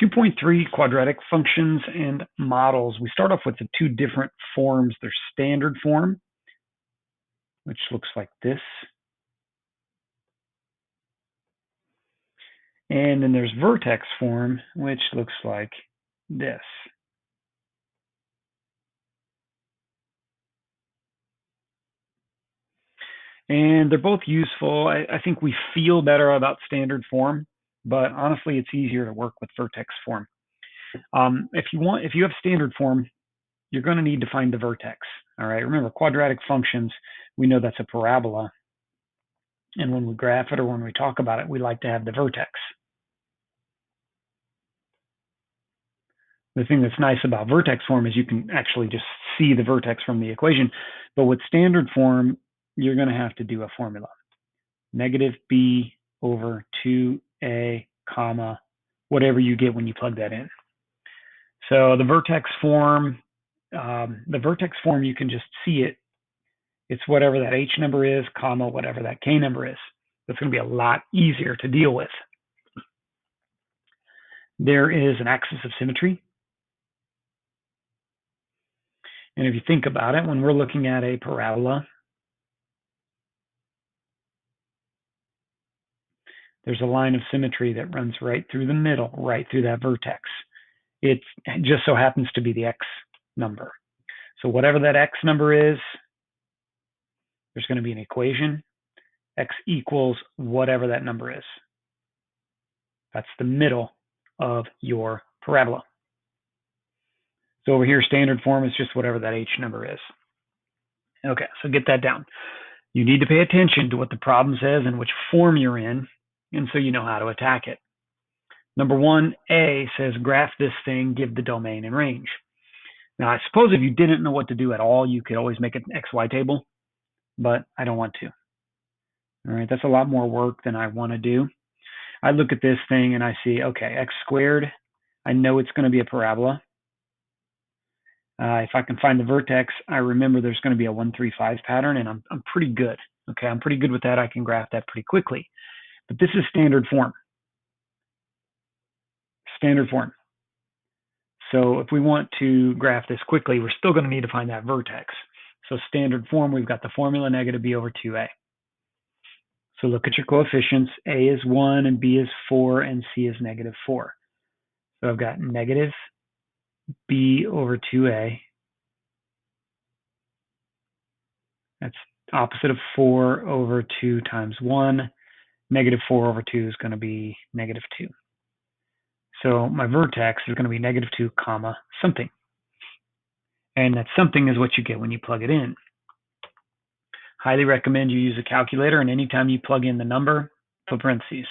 2.3 quadratic functions and models. We start off with the two different forms. There's standard form, which looks like this. And then there's vertex form, which looks like this. And they're both useful. I think we feel better about standard form, but honestly, it's easier to work with vertex form. If you have standard form, you're going to need to find the vertex. All right. Remember, quadratic functions, we know that's a parabola. And when we graph it or when we talk about it, we like to have the vertex. The thing that's nice about vertex form is you can actually just see the vertex from the equation. But with standard form, you're going to have to do a formula. Negative b over 2a, comma, whatever you get when you plug that in. So the vertex form, you can just see it. It's whatever that h number is, comma, whatever that k number is. That's going to be a lot easier to deal with. There is an axis of symmetry. And if you think about it, when we're looking at a parabola, there's a line of symmetry that runs right through the middle, right through that vertex. It just so happens to be the x number. So whatever that x number is, there's going to be an equation. X equals whatever that number is. That's the middle of your parabola. So over here, standard form is just whatever that h number is. Okay, so get that down. You need to pay attention to what the problem says and which form you're in, and so you know how to attack it. Number 1a says graph this thing, give the domain and range. Now, I suppose if you didn't know what to do at all, you could always make an XY table, but I don't want to. All right, that's a lot more work than I want to do. I look at this thing and I see, okay, x squared, I know it's going to be a parabola. If I can find the vertex, I remember there's going to be a 1, 3, 5 pattern, and I'm pretty good. Okay, I'm pretty good with that. I can graph that pretty quickly. But this is standard form. Standard form. So if we want to graph this quickly, we're still going to need to find that vertex. So standard form, we've got the formula negative b over 2a. So look at your coefficients. A is 1, and b is 4, and c is negative 4. So I've got negative b over 2a. That's opposite of 4 over 2 times 1. Negative 4 over 2 is going to be negative 2. So my vertex is going to be negative 2, comma, something. And that something is what you get when you plug it in. Highly recommend you use a calculator, and anytime you plug in the number, put parentheses.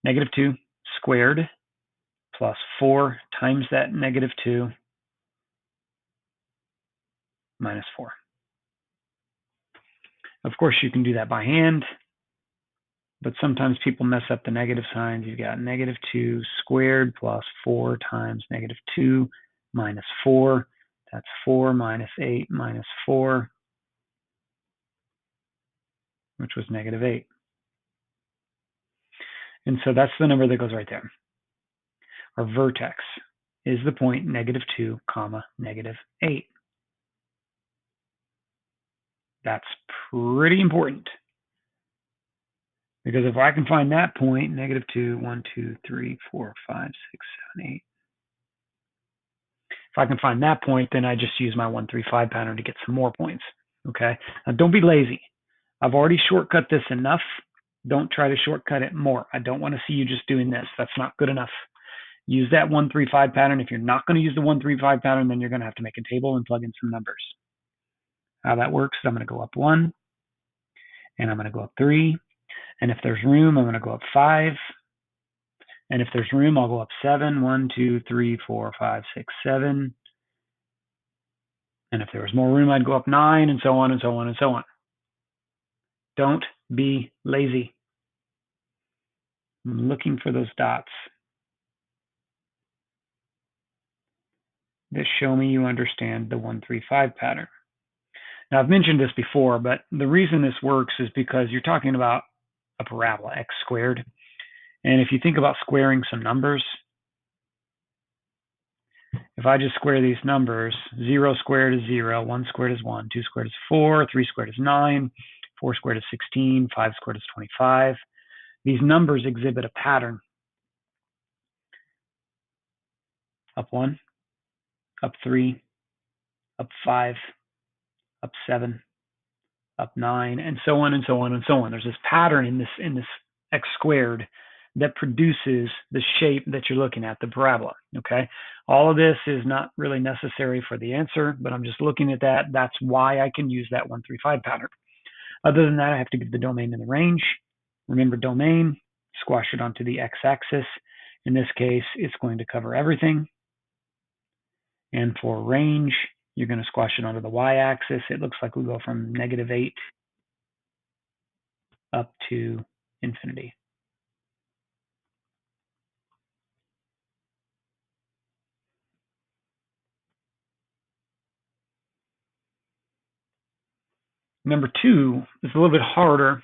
Negative 2 squared plus 4 times that negative 2 minus 4. Of course, you can do that by hand, but sometimes people mess up the negative signs. You've got negative 2 squared plus 4 times negative 2 minus 4. That's 4 minus 8 minus 4, which was negative 8. And so that's the number that goes right there. Our vertex is the point negative 2, comma, negative 8. That's pretty important. Because if I can find that point, negative 2, 1, 2, 3, 4, 5, 6, 7, 8. If I can find that point, then I just use my 1, 3, 5 pattern to get some more points. Okay? Now don't be lazy. I've already shortcut this enough. Don't try to shortcut it more. I don't want to see you just doing this. That's not good enough. Use that 1, 3, 5 pattern. If you're not going to use the 1, 3, 5 pattern, then you're going to have to make a table and plug in some numbers. How that works is I'm going to go up 1, and I'm going to go up 3, and if there's room, I'm going to go up 5, and if there's room, I'll go up 7, 1, 2, 3, 4, 5, 6, 7, and if there was more room, I'd go up 9, and so on, and so on, and so on. Don't be lazy. I'm looking for those dots that show me you understand the 1, 3, 5 pattern. Now, I've mentioned this before, but the reason this works is because you're talking about a parabola, x squared. And if you think about squaring some numbers, if I just square these numbers, 0 squared is 0, 1 squared is 1, 2 squared is 4, 3 squared is 9, 4 squared is 16, 5 squared is 25. These numbers exhibit a pattern. Up 1, up 3, up 5, up 7, up 9, and so on and so on and so on. There's this pattern in this x squared that produces the shape that you're looking at, the parabola, okay? All of this is not really necessary for the answer, but I'm just looking at that. That's why I can use that 1, 3, 5 pattern. Other than that, I have to give the domain and the range. Remember domain, squash it onto the x-axis. In this case, it's going to cover everything. And for range, you're going to squash it onto the y-axis. It looks like we go from -8 up to infinity. Number 2 is a little bit harder.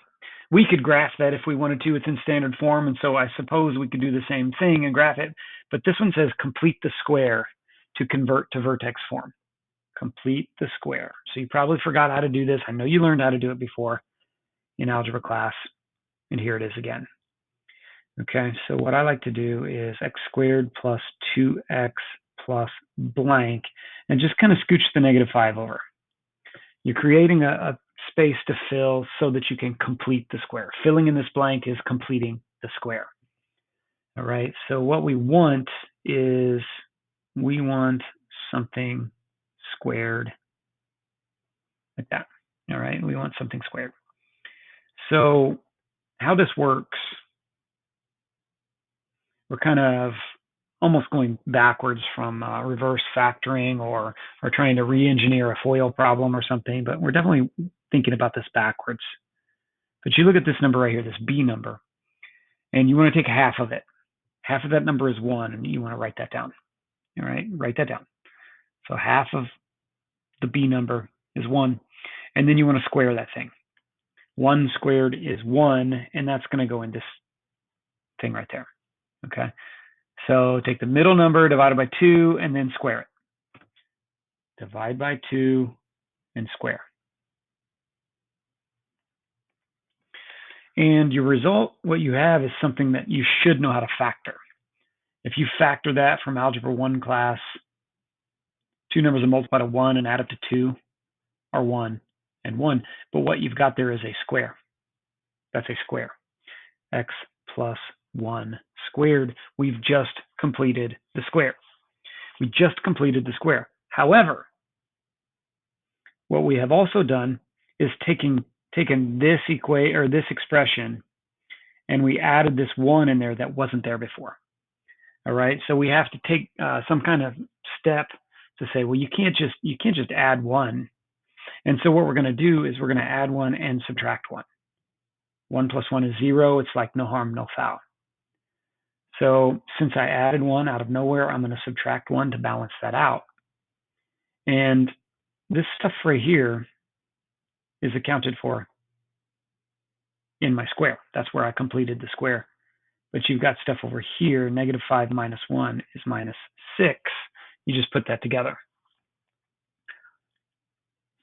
We could graph that if we wanted to. It's in standard form, and so I suppose we could do the same thing and graph it. But this one says complete the square to convert to vertex form. Complete the square. So you probably forgot how to do this. I know you learned how to do it before in algebra class, and here it is again. Okay, so what I like to do is x squared plus 2x plus blank, and just kind of scooch the -5 over. You're creating a space to fill so that you can complete the square. Filling in this blank is completing the square. All right, so what we want is we want something squared like that. All right, we want something squared. So how this works, we're kind of almost going backwards from reverse factoring or trying to re-engineer a FOIL problem or something, but we're definitely thinking about this backwards. But you look at this number right here, this B number, and you want to take half of it. Half of that number is 1, and you want to write that down. All right, write that down. So half of the B number is 1, and then you want to square that thing. 1 squared is 1, and that's going to go in this thing right there. Okay, so take the middle number, divide it by 2, and then square it. Divide by 2 and square. And your result, what you have is something that you should know how to factor. If you factor that from Algebra 1 class, 2 numbers are multiplied to 1 and add up to 2 are 1 and 1. But what you've got there is a square. That's a square. X plus 1 squared. We've just completed the square. We just completed the square. However, what we have also done is taken this this expression, and we added this 1 in there that wasn't there before. All right, so we have to take some kind of step to say, well, you can't just add 1. And so what we're going to do is we're going to add 1 and subtract 1. 1 plus 1 is 0. It's like no harm, no foul. So since I added 1 out of nowhere, I'm going to subtract 1 to balance that out. And this stuff right here is accounted for in my square. That's where I completed the square. But you've got stuff over here, -5 minus 1 is -6. You just put that together.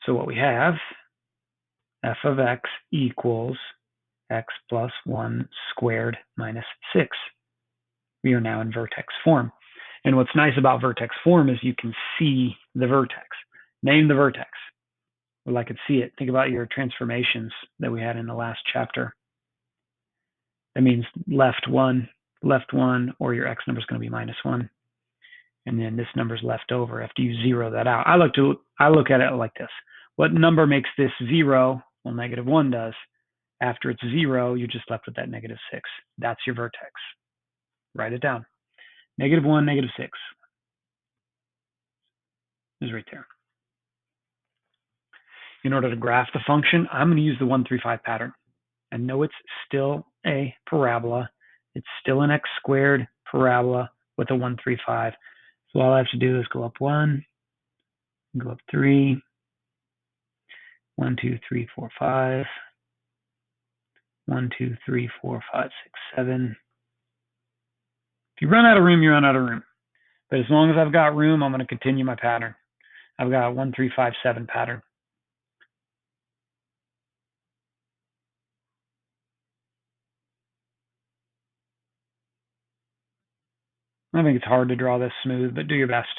So what we have, f of x equals x plus 1 squared minus 6. We are now in vertex form. And what's nice about vertex form is you can see the vertex. Name the vertex. Well, I could see it. Think about your transformations that we had in the last chapter. That means left 1, or your x number is going to be -1. And then this number is left over after you zero that out. I look at it like this. What number makes this 0? Well, -1 does. After it's 0, you're just left with that -6. That's your vertex. Write it down. -1, -6 is right there. In order to graph the function, I'm going to use the 1, 3, 5 pattern. I know it's still a parabola. It's still an x squared parabola with a 1, 3, 5. So all I have to do is go up 1, go up 3, 1, 2, 3, 4, 5, 1, 2, 3, 4, 5, 6, 7. If you run out of room, you run out of room. But as long as I've got room, I'm going to continue my pattern. I've got a 1, 3, 5, 7 pattern. I think it's hard to draw this smooth, but do your best.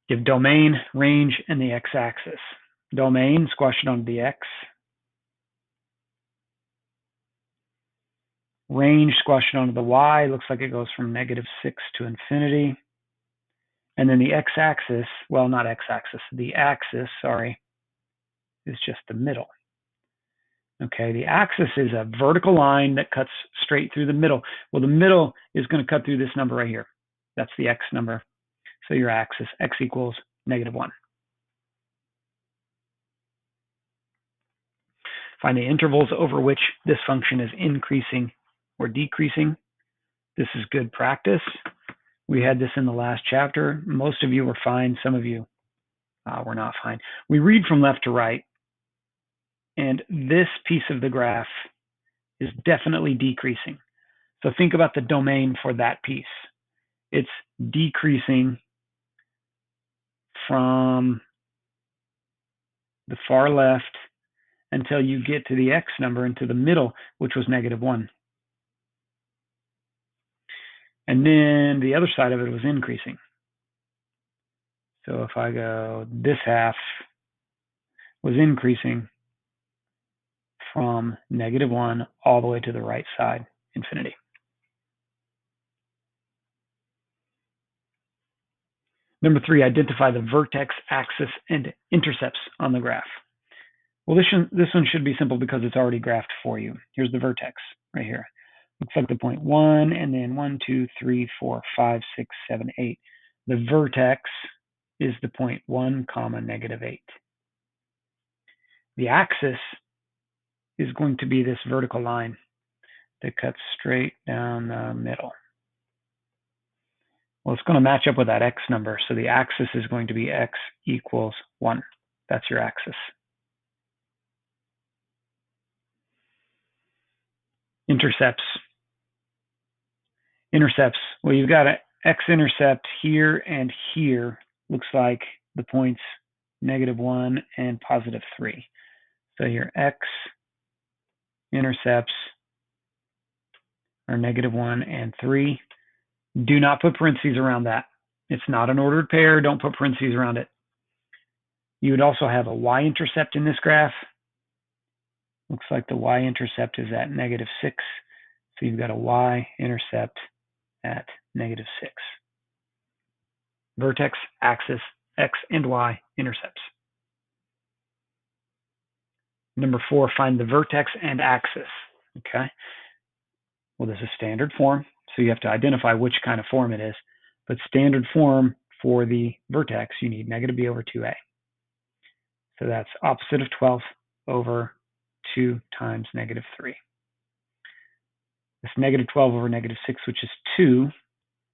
Give domain, range, and the x-axis. Domain, squash it onto the x. Range, squash it onto the y. Looks like it goes from -6 to infinity. And then the x-axis, well, not x-axis, the axis, sorry, is just the middle. Okay, the axis is a vertical line that cuts straight through the middle. Well, the middle is going to cut through this number right here. That's the x number. So your axis, x equals -1. Find the intervals over which this function is increasing or decreasing. This is good practice. We had this in the last chapter. Most of you were fine. Some of you were not fine. We read from left to right, and this piece of the graph is definitely decreasing. So think about the domain for that piece. It's decreasing from the far left until you get to the x number into the middle, which was -1. And then the other side of it was increasing. So if I go, this half was increasing from -1 all the way to the right side, infinity. Number 3, identify the vertex, axis, and intercepts on the graph. Well, this one should be simple because it's already graphed for you. Here's the vertex right here. Looks like the point 1, and then 1, 2, 3, 4, 5, 6, 7, 8. The vertex is the point 1, -8. The axis is going to be this vertical line that cuts straight down the middle. Well, it's going to match up with that x number, so the axis is going to be x equals 1. That's your axis. Intercepts. Intercepts. Well, you've got an x-intercept here and here. Looks like the points -1 and +3. So your x-intercepts are -1 and 3. Do not put parentheses around that. It's not an ordered pair. Don't put parentheses around it. You would also have a y-intercept in this graph. Looks like the y-intercept is at -6. So you've got a y-intercept at -6. Vertex, axis, x and y intercepts. Number 4, find the vertex and axis. Okay. Well, this is standard form, so you have to identify which kind of form it is. But standard form for the vertex, you need -b over 2a. So that's opposite of 12 over 2 times -3. This -12 over -6, which is 2.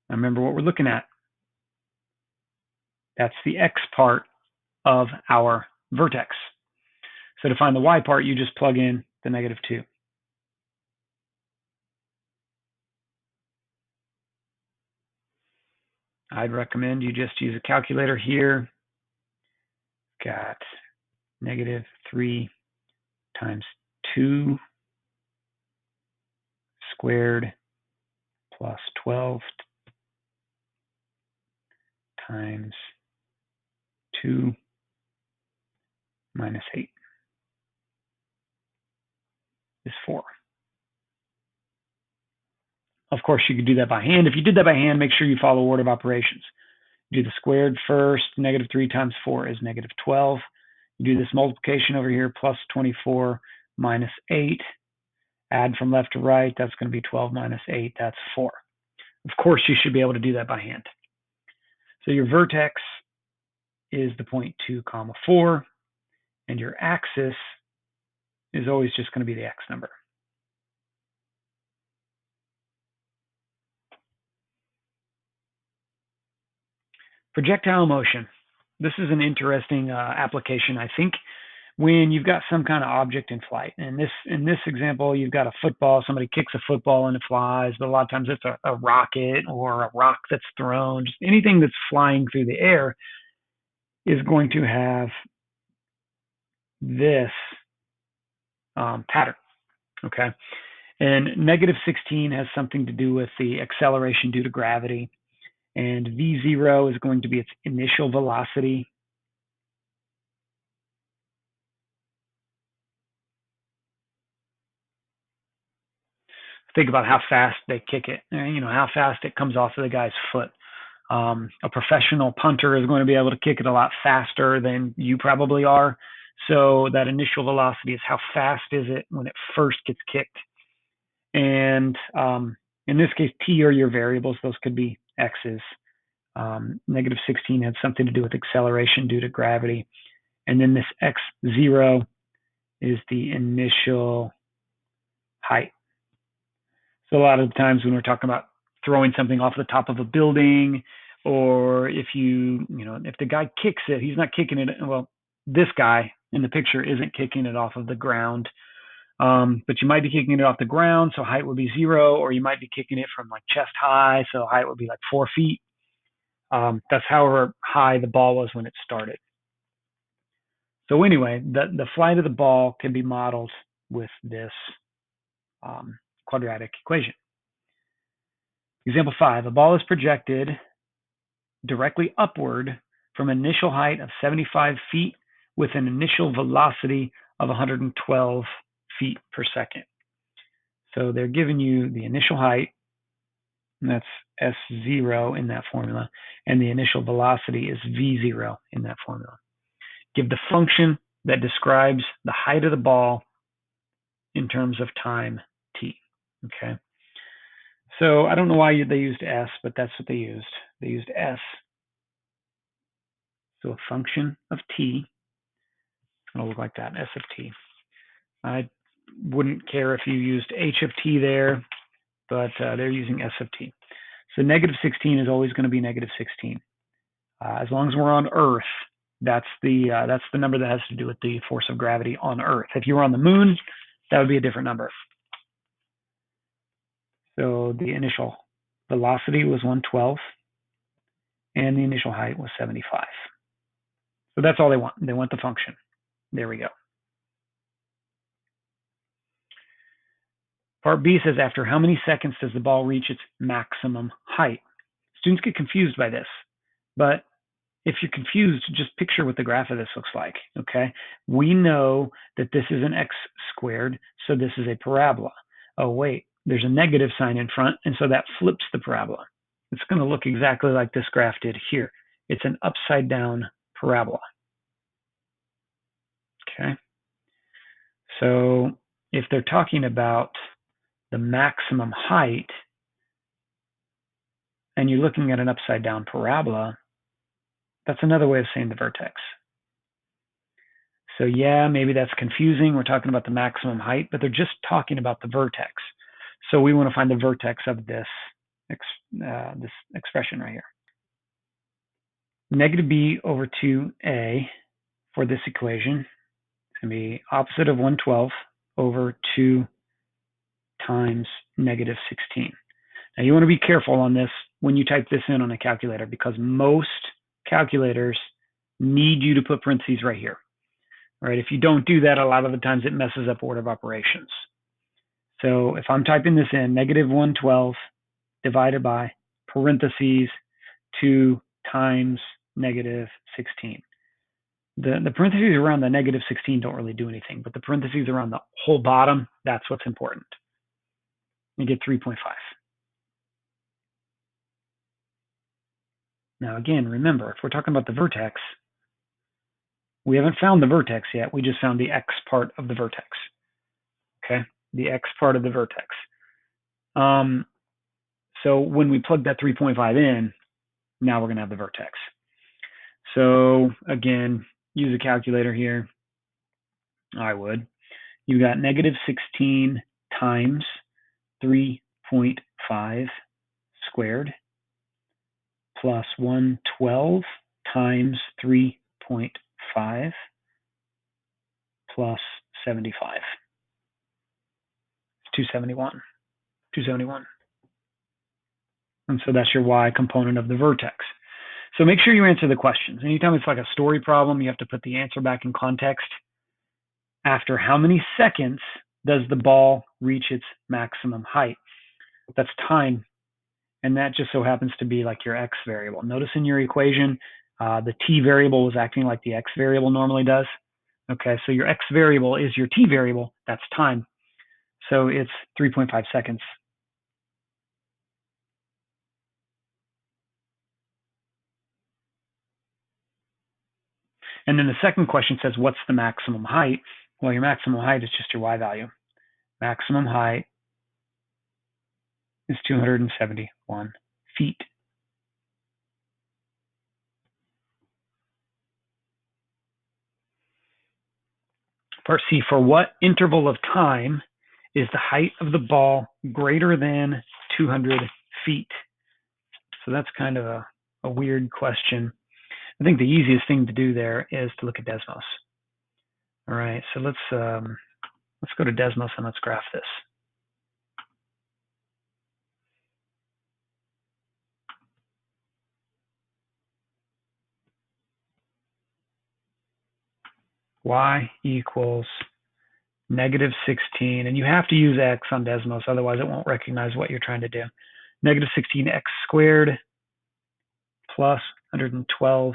Now remember what we're looking at. That's the x part of our vertex. So to find the y part, you just plug in the -2. I'd recommend you just use a calculator here. Got -3 times 2 squared plus 12 times 2 minus 8 is 4. Of course, you could do that by hand. If you did that by hand, make sure you follow order of operations. Do the squared first. -3 times 4 is -12. You do this multiplication over here, plus 24 minus 8. Add from left to right. That's going to be 12 minus 8. That's 4. Of course, you should be able to do that by hand. So your vertex is the point 2, 4. And your axis is always just going to be the x number. Projectile motion. This is an interesting application, I think. when you've got some kind of object in flight. And in this example, you've got a football. Somebody kicks a football and it flies, but a lot of times it's a rocket or a rock that's thrown. Just anything that's flying through the air is going to have this pattern, okay? And -16 has something to do with the acceleration due to gravity. And v0 is going to be its initial velocity. Think about how fast they kick it, how fast it comes off of the guy's foot. A professional punter is going to be able to kick it a lot faster than you probably are. So that initial velocity is how fast is it when it first gets kicked. And in this case, t are your variables. Those could be x's. -16 had something to do with acceleration due to gravity. And then this x0 is the initial height. So a lot of the times when we're talking about throwing something off the top of a building, or if if the guy kicks it, he's not kicking it. Well, this guy in the picture isn't kicking it off of the ground, but you might be kicking it off the ground, so height would be 0, or you might be kicking it from like chest high, so height would be like 4 feet. That's however high the ball was when it started. So anyway, the flight of the ball can be modeled with this quadratic equation. Example 5, a ball is projected directly upward from an initial height of 75 feet with an initial velocity of 112 feet per second. So they're giving you the initial height, and that's S0 in that formula, and the initial velocity is V0 in that formula. Give the function that describes the height of the ball in terms of time t, okay? So I don't know why they used S, but that's what they used. They used S. So a function of t, it's going to look like that, S of t. I wouldn't care if you used H of t there, but they're using S of t. So -16 is always going to be -16. As long as we're on Earth, that's the number that has to do with the force of gravity on Earth. If you were on the moon, that would be a different number. So the initial velocity was 112, and the initial height was 75. So that's all they want. They want the function. There we go. Part B says, after how many seconds does the ball reach its maximum height? Students get confused by this, but if you're confused, just picture what the graph of this looks like, okay? We know that this is an x squared, so this is a parabola. Oh, wait, there's a negative sign in front, and so that flips the parabola. It's going to look exactly like this graph did here. It's an upside down parabola, okay? So if they're talking about the maximum height, and you're looking at an upside down parabola, that's another way of saying the vertex. So yeah, maybe that's confusing. We're talking about the maximum height, but they're just talking about the vertex. So we want to find the vertex of this expression right here. -b/2a for this equation. It's going to be opposite of 112 over 2 times -16. Now you want to be careful on this when you type this in on a calculator, because most calculators need you to put parentheses right here. Right? If you don't do that, a lot of the times it messes up order of operations. So if I'm typing this in, -112 divided by parentheses 2 times -16. The parentheses around the -16 don't really do anything, but the parentheses around the whole bottom, that's what's important. You get 3.5. Now again, remember, if we're talking about the vertex, we haven't found the vertex yet. We just found the x part of the vertex. Okay, the x part of the vertex. So when we plug that 3.5 in, now we're going to have the vertex. So again, use a calculator here. I would. You got -16 times 3.5 squared plus 112 times 3.5 plus 75. 271. And so that's your y component of the vertex. So make sure you answer the questions. Anytime it's like a story problem, you have to put the answer back in context. After how many seconds does the ball reach its maximum height? That's time. And that just so happens to be like your x variable. Notice in your equation, the t variable was acting like the x variable normally does. Okay, so your x variable is your t variable. That's time. So it's 3.5 seconds. And then the second question says, what's the maximum height? Well, your maximum height is just your y value. Maximum height is 271 feet. Part C, for what interval of time is the height of the ball greater than 200 feet? So that's kind of a weird question. I think the easiest thing to do there is to look at Desmos. All right, so let's go to Desmos and let's graph this. Y equals negative 16, and you have to use x on Desmos, otherwise it won't recognize what you're trying to do. Negative 16x squared plus 112x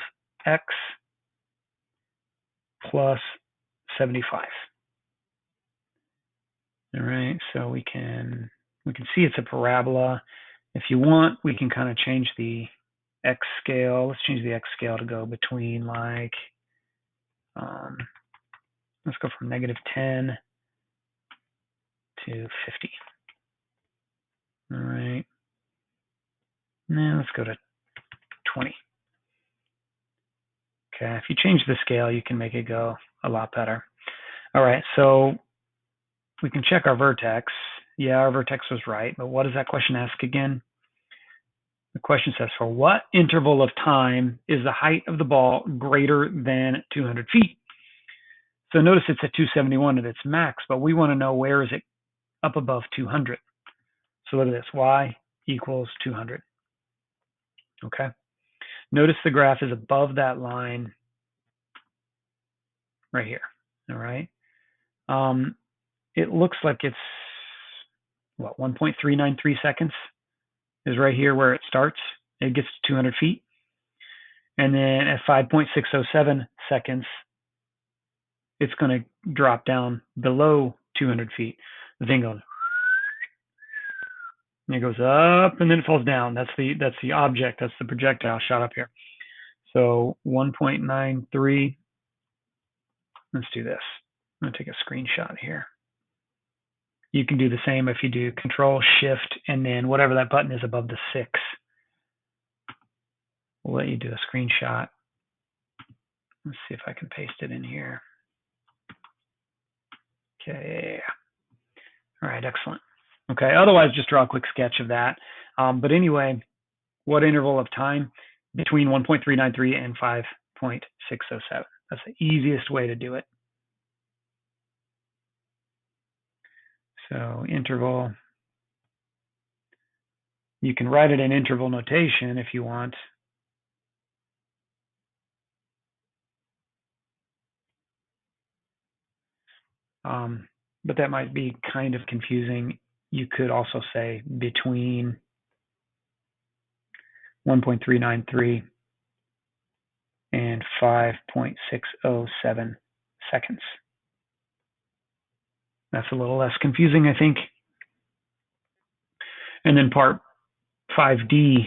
plus 75. All right, so we can see it's a parabola. If you want, we can kind of change the x scale. Let's change the x scale to go between like, let's go from negative 10 to 50. All right. Now let's go to 20. Okay, if you change the scale, you can make it go a lot better. All right, so we can check our vertex. Yeah, our vertex was right, but what does that question ask again? The question says, for what interval of time is the height of the ball greater than 200 feet? So notice it's at 271 at its max, but we want to know where is it up above 200. So look at this, y equals 200. Okay. Notice the graph is above that line right here. All right. It looks like it's, what, 1.393 seconds is right here where it starts. It gets to 200 feet. And then at 5.607 seconds, it's going to drop down below 200 feet. The thing goes, and it goes up and then it falls down. That's the object. That's the projectile shot up here. So 1.93. Let's do this. I'm going to take a screenshot here. You can do the same if you do Control, Shift, and then whatever that button is above the 6. We'll let you do a screenshot. Let's see if I can paste it in here. Okay. All right, excellent. Okay, otherwise just draw a quick sketch of that. But anyway, what interval of time? Between 1.393 and 5.607. That's the easiest way to do it. So interval, you can write it in interval notation if you want. But that might be kind of confusing. You could also say between 1.393 and 5.607 seconds. That's a little less confusing, I think. And then part 5D,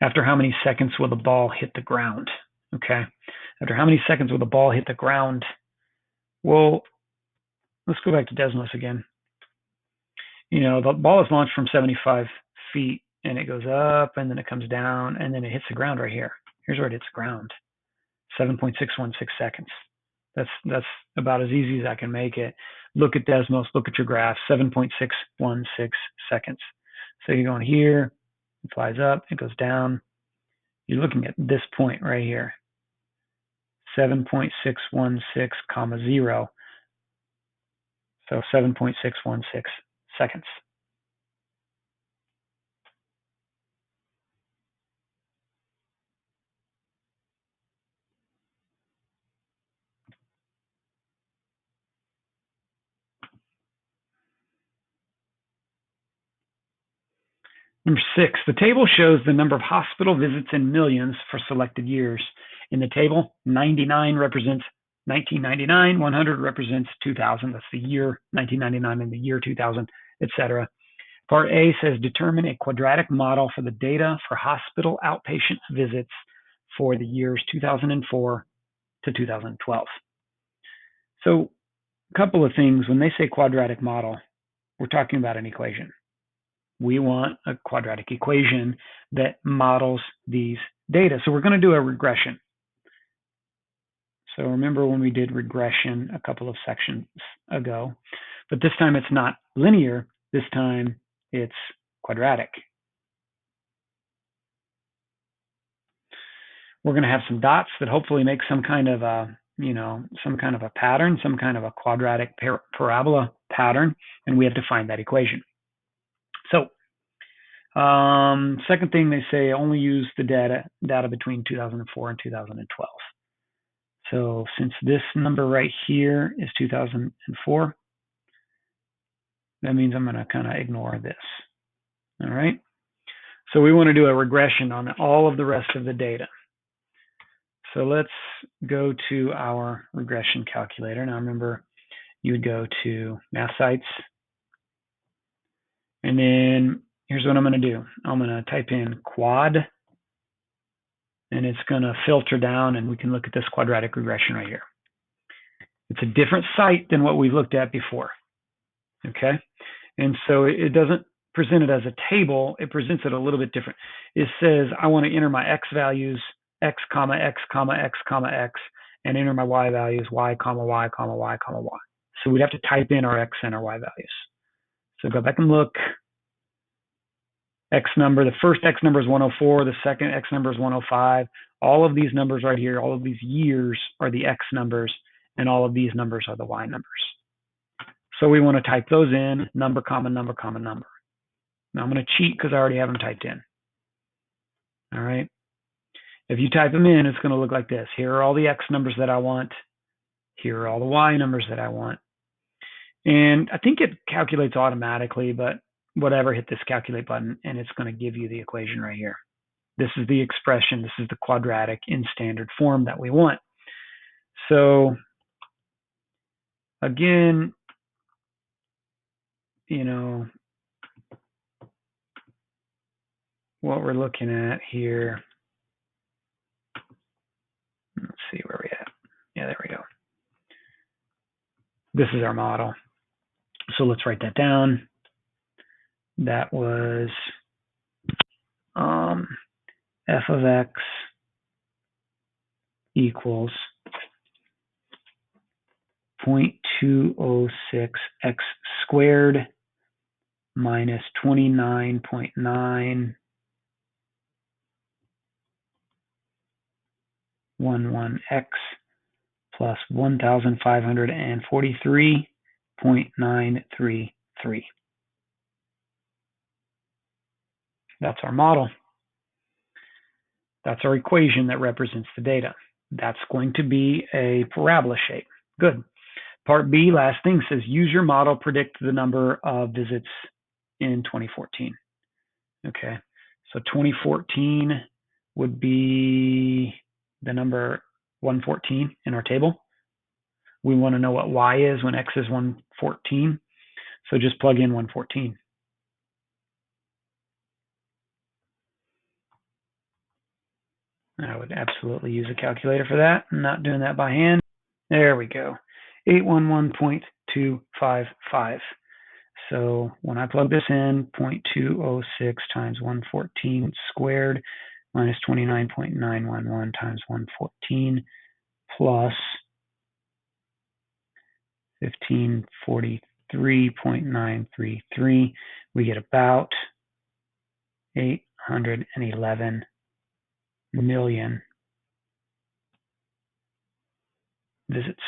after how many seconds will the ball hit the ground? Okay, after how many seconds will the ball hit the ground? Well, let's go back to Desmos again. You know, the ball is launched from 75 feet and it goes up and then it comes down and then it hits the ground right here. Here's where it hits the ground, 7.616 seconds. That's about as easy as I can make it. Look at Desmos, look at your graph, 7.616 seconds. So you're going here, it flies up, it goes down. You're looking at this point right here, 7.616, 0. So 7.616 seconds. Number 6, the table shows the number of hospital visits in millions for selected years. In the table, 99 represents 1999, 100 represents 2000, that's the year 1999 and the year 2000, etc. Part A says determine a quadratic model for the data for hospital outpatient visits for the years 2004 to 2012. So a couple of things. When they say quadratic model, we're talking about an equation. We want a quadratic equation that models these data. So we're going to do a regression. So remember when we did regression a couple of sections ago, but this time it's not linear. This time it's quadratic. We're going to have some dots that hopefully make some kind of a, some kind of a pattern, some kind of a quadratic parabola pattern, and we have to find that equation. So second thing they say, only use the data between 2004 and 2012. So since this number right here is 2004, that means I'm going to kind of ignore this. All right. So we want to do a regression on all of the rest of the data. So let's go to our regression calculator. Now remember, you would go to Math Sites, and then here's what I'm going to do. I'm going to type in quad, and it's going to filter down, and we can look at this quadratic regression right here. It's a different site than what we've looked at before, okay? And so it doesn't present it as a table, it presents it a little bit different. It says, I want to enter my x values, x, comma, x, comma, x, comma, x, and enter my y values, y, comma, y, comma, y, comma, y. So we'd have to type in our x and our y values. So go back and look. X number, the first X number is 104, the second X number is 105. All of these numbers right here, all of these years are the X numbers, and all of these numbers are the Y numbers. So we want to type those in, number, comma, number, comma, number. Now I'm going to cheat because I already have them typed in. All right. If you type them in, it's going to look like this. Here are all the X numbers that I want. Here are all the Y numbers that I want. And I think it calculates automatically, but whatever, hit this calculate button, and it's going to give you the equation right here. This is the expression. This is the quadratic in standard form that we want. So again, what we're looking at here, let's see where we're at. Yeah, there we go. This is our model. So let's write that down. That was f of x equals 0.206 x squared minus 29.911x plus 1,543.933. That's our model. That's our equation that represents the data. That's going to be a parabola shape. Good. Part B, last thing, says use your model, predict the number of visits in 2014. Okay, so 2014 would be the number 114 in our table. We want to know what y is when x is 114, so just plug in 114. I would absolutely use a calculator for that. I'm not doing that by hand. There we go. 811.255. So when I plug this in, 0.206 times 114 squared minus 29.911 times 114 plus 1543.933, we get about 811 million visits.